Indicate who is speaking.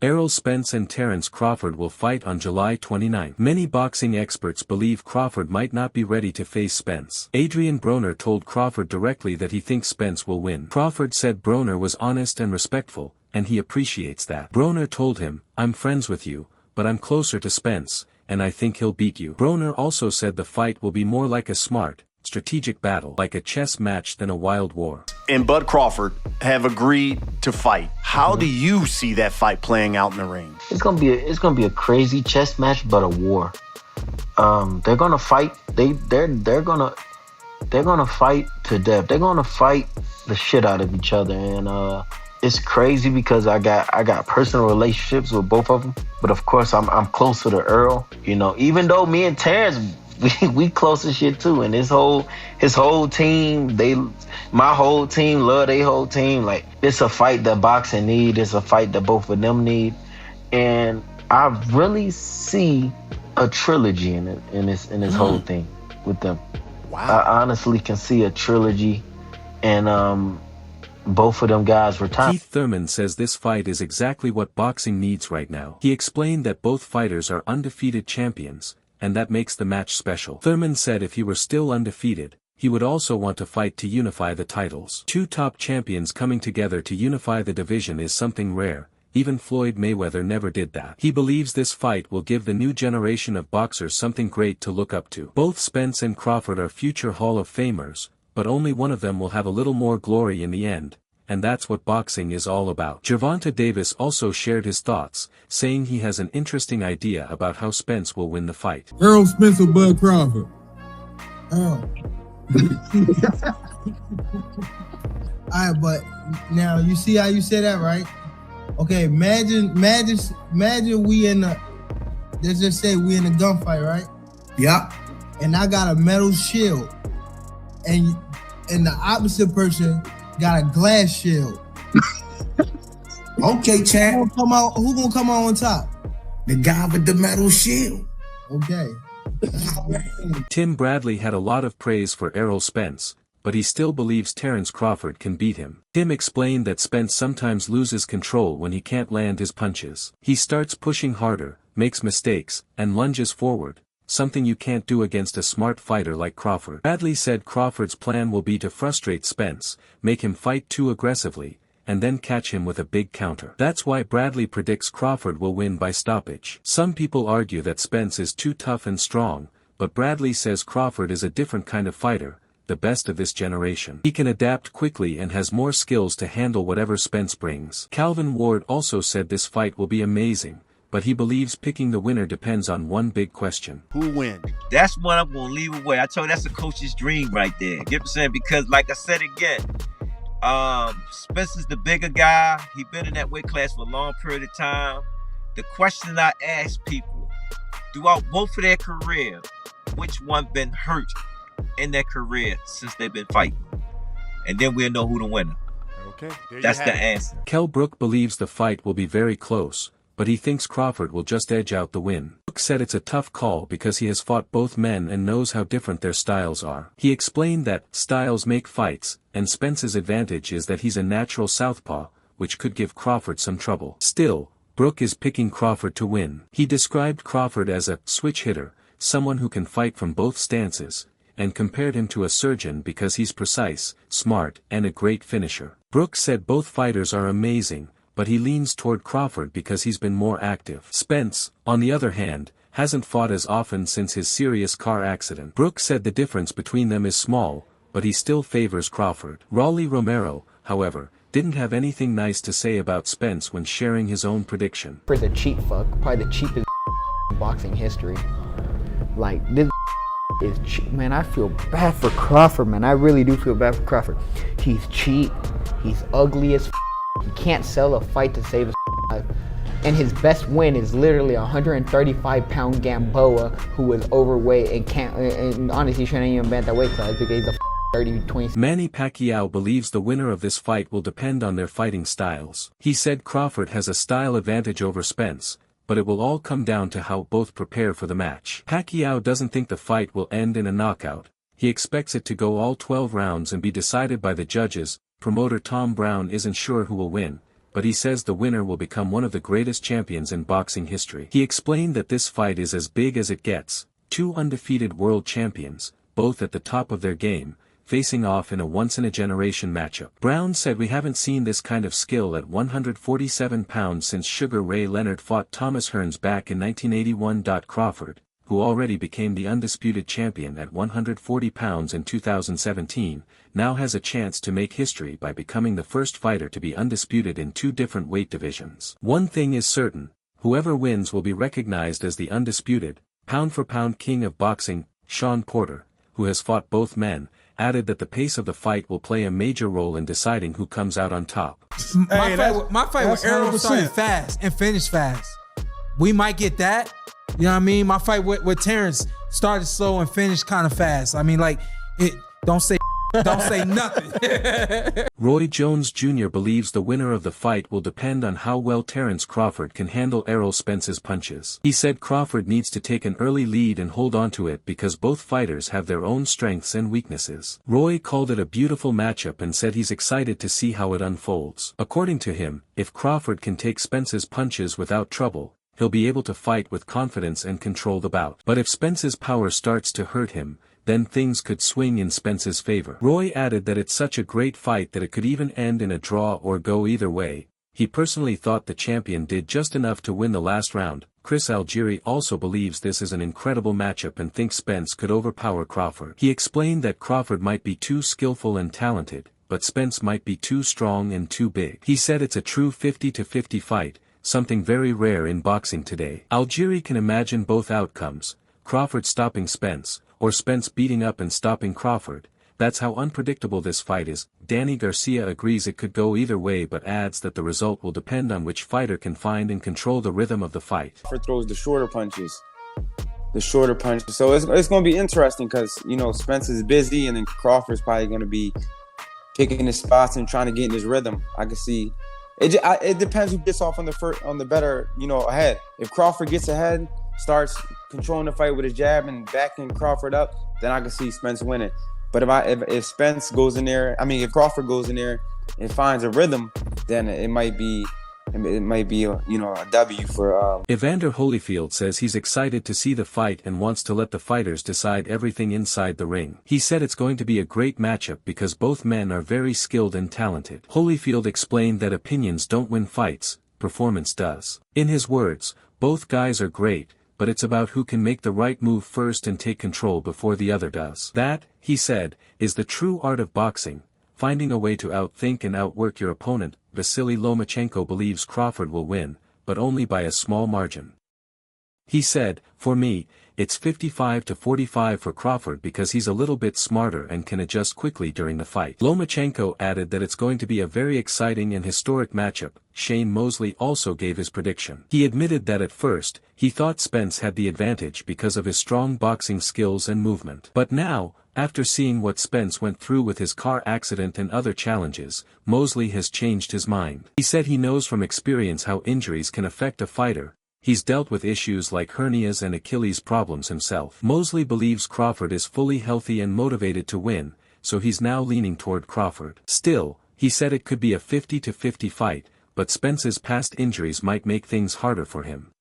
Speaker 1: Errol Spence and Terence Crawford will fight on July 29. Many boxing experts believe Crawford might not be ready to face Spence. Adrian Broner told Crawford directly that he thinks Spence will win. Crawford said Broner was honest and respectful, and he appreciates that. Broner told him, "I'm friends with you, but I'm closer to Spence, and I think he'll beat you." Broner also said the fight will be more like a smart, strategic battle, like a chess match than a wild war.
Speaker 2: And Bud Crawford have agreed to fight. How do you see that fight playing out in the ring?
Speaker 3: It's gonna be a crazy chess match, but a war. They're gonna fight. They're gonna fight to death. They're gonna fight the shit out of each other, and it's crazy because I got personal relationships with both of them. But of course, I'm closer to Errol. You know, even though me and Terence, we close as shit too, and his whole team, my whole team love their whole team. Like, it's a fight that boxing need. It's a fight that both of them need, and I really see a trilogy in this whole thing with them.
Speaker 2: Wow.
Speaker 3: I honestly can see a trilogy, and both of them guys retire.
Speaker 1: Keith Thurman says this fight is exactly what boxing needs right now. He explained that both fighters are undefeated champions, and that makes the match special. Thurman said if he were still undefeated, he would also want to fight to unify the titles. Two top champions coming together to unify the division is something rare. Even Floyd Mayweather never did that. He believes this fight will give the new generation of boxers something great to look up to. Both Spence and Crawford are future Hall of Famers, but only one of them will have a little more glory in the end, and that's what boxing is all about. GervontaDavis also shared his thoughts, saying he has an interesting idea about how Spence will win the fight.
Speaker 4: Errol Spence or Bud Crawford? Oh. Alright, but now you see how you say that, right? Okay, imagine we in a, let's just say we in a gunfight, right?
Speaker 5: Yeah.
Speaker 4: And I got a metal shield, and the opposite person got a glass shield.
Speaker 5: Okay, champ.
Speaker 4: Who gonna come out on top?
Speaker 5: The guy with the metal shield.
Speaker 4: Okay.
Speaker 1: Tim Bradley had a lot of praise for Errol Spence, but he still believes Terence Crawford can beat him. Tim explained that Spence sometimes loses control when he can't land his punches. He starts pushing harder, makes mistakes, and lunges forward, something you can't do against a smart fighter like Crawford. Bradley said Crawford's plan will be to frustrate Spence, make him fight too aggressively, and then catch him with a big counter. That's why Bradley predicts Crawford will win by stoppage. Some people argue that Spence is too tough and strong, but Bradley says Crawford is a different kind of fighter, the best of this generation. He can adapt quickly and has more skills to handle whatever Spence brings. Calvin Ward also said this fight will be amazing, but he believes picking the winner depends on one big question.
Speaker 2: Who wins?
Speaker 6: That's one I'm going to leave away. I told you that's a coach's dream right there. You get what I'm saying? Because like I said again, Spence is the bigger guy. He's been in that weight class for a long period of time. The question I ask people, throughout both of their career, which one been hurt in their career since they've been fighting? And then we'll know who the winner.
Speaker 2: Okay,
Speaker 6: that's the answer.
Speaker 1: Kell Brook believes the fight will be very close, but he thinks Crawford will just edge out the win. Brook said it's a tough call because he has fought both men and knows how different their styles are. He explained that styles make fights, and Spence's advantage is that he's a natural southpaw, which could give Crawford some trouble. Still, Brook is picking Crawford to win. He described Crawford as a switch hitter, someone who can fight from both stances, and compared him to a surgeon because he's precise, smart, and a great finisher. Brook said both fighters are amazing, but he leans toward Crawford because he's been more active. Spence, on the other hand, hasn't fought as often since his serious car accident. Brook said the difference between them is small, but he still favors Crawford. Rolly Romero, however, didn't have anything nice to say about Spence when sharing his own prediction.
Speaker 7: For the cheap fuck, probably the cheapest in boxing history. Like, this is cheap. Man, I feel bad for Crawford, man. I really do feel bad for Crawford. He's cheap, he's ugly as he can't sell a fight to save his life. And his best win is literally a 135-pound Gamboa who was overweight and can't, and honestly shouldn't even been at that weight class because he's a 30-20.
Speaker 1: Manny Pacquiao believes the winner of this fight will depend on their fighting styles. He said Crawford has a style advantage over Spence, but it will all come down to how both prepare for the match. Pacquiao doesn't think the fight will end in a knockout. He expects it to go all 12 rounds and be decided by the judges. Promoter Tom Brown isn't sure who will win, but he says the winner will become one of the greatest champions in boxing history. He explained that this fight is as big as it gets, two undefeated world champions, both at the top of their game, facing off in a once-in-a-generation matchup. Brown said we haven't seen this kind of skill at 147 pounds since Sugar Ray Leonard fought Thomas Hearns back in 1981. Crawford, who already became the undisputed champion at 140 pounds in 2017, now has a chance to make history by becoming the first fighter to be undisputed in two different weight divisions. One thing is certain, whoever wins will be recognized as the undisputed, pound-for-pound king of boxing. Sean Porter, who has fought both men, added that the pace of the fight will play a major role in deciding who comes out on top.
Speaker 8: My fight with Errol started fast and finished fast. We might get that. You know what I mean? My fight with Terence started slow and finished kind of fast. I mean, like, don't say nothing.
Speaker 1: Roy Jones Jr. believes the winner of the fight will depend on how well Terence Crawford can handle Errol Spence's punches. He said Crawford needs to take an early lead and hold on to it because both fighters have their own strengths and weaknesses. Roy called it a beautiful matchup and said he's excited to see how it unfolds. According to him, if Crawford can take Spence's punches without trouble, he'll be able to fight with confidence and control the bout. But if Spence's power starts to hurt him, then things could swing in Spence's favor. Roy added that it's such a great fight that it could even end in a draw or go either way. He personally thought the champion did just enough to win the last round. Chris Algieri also believes this is an incredible matchup and thinks Spence could overpower Crawford. He explained that Crawford might be too skillful and talented, but Spence might be too strong and too big. He said it's a true 50-50 fight, something very rare in boxing today. Algieri can imagine both outcomes, Crawford stopping Spence, or Spence beating up and stopping Crawford. That's how unpredictable this fight is. Danny Garcia agrees it could go either way but adds that the result will depend on which fighter can find and control the rhythm of the fight.
Speaker 9: Crawford throws the shorter punches. So it's going to be interesting because, you know, Spence is busy and then Crawford's probably going to be picking his spots and trying to get in his rhythm. I can see. It depends who gets off on the better, you know, ahead. If Crawford gets ahead, starts controlling the fight with his jab and backing Crawford up, then I can see Spence winning. But if Spence goes in there, if Crawford goes in there and finds a rhythm, then it might be a W for.
Speaker 1: Evander Holyfield says he's excited to see the fight and wants to let the fighters decide everything inside the ring. He said it's going to be a great matchup because both men are very skilled and talented. Holyfield explained that opinions don't win fights, performance does. In his words, both guys are great, but it's about who can make the right move first and take control before the other does. That, he said, is the true art of boxing, finding a way to outthink and outwork your opponent. Vasily Lomachenko believes Crawford will win, but only by a small margin. He said, for me, it's 55-45 for Crawford because he's a little bit smarter and can adjust quickly during the fight. Lomachenko added that it's going to be a very exciting and historic matchup. Shane Mosley also gave his prediction. He admitted that at first, he thought Spence had the advantage because of his strong boxing skills and movement. But now, after seeing what Spence went through with his car accident and other challenges, Mosley has changed his mind. He said he knows from experience how injuries can affect a fighter. He's dealt with issues like hernias and Achilles problems himself. Mosley believes Crawford is fully healthy and motivated to win, so he's now leaning toward Crawford. Still, he said it could be a 50-50 fight, but Spence's past injuries might make things harder for him.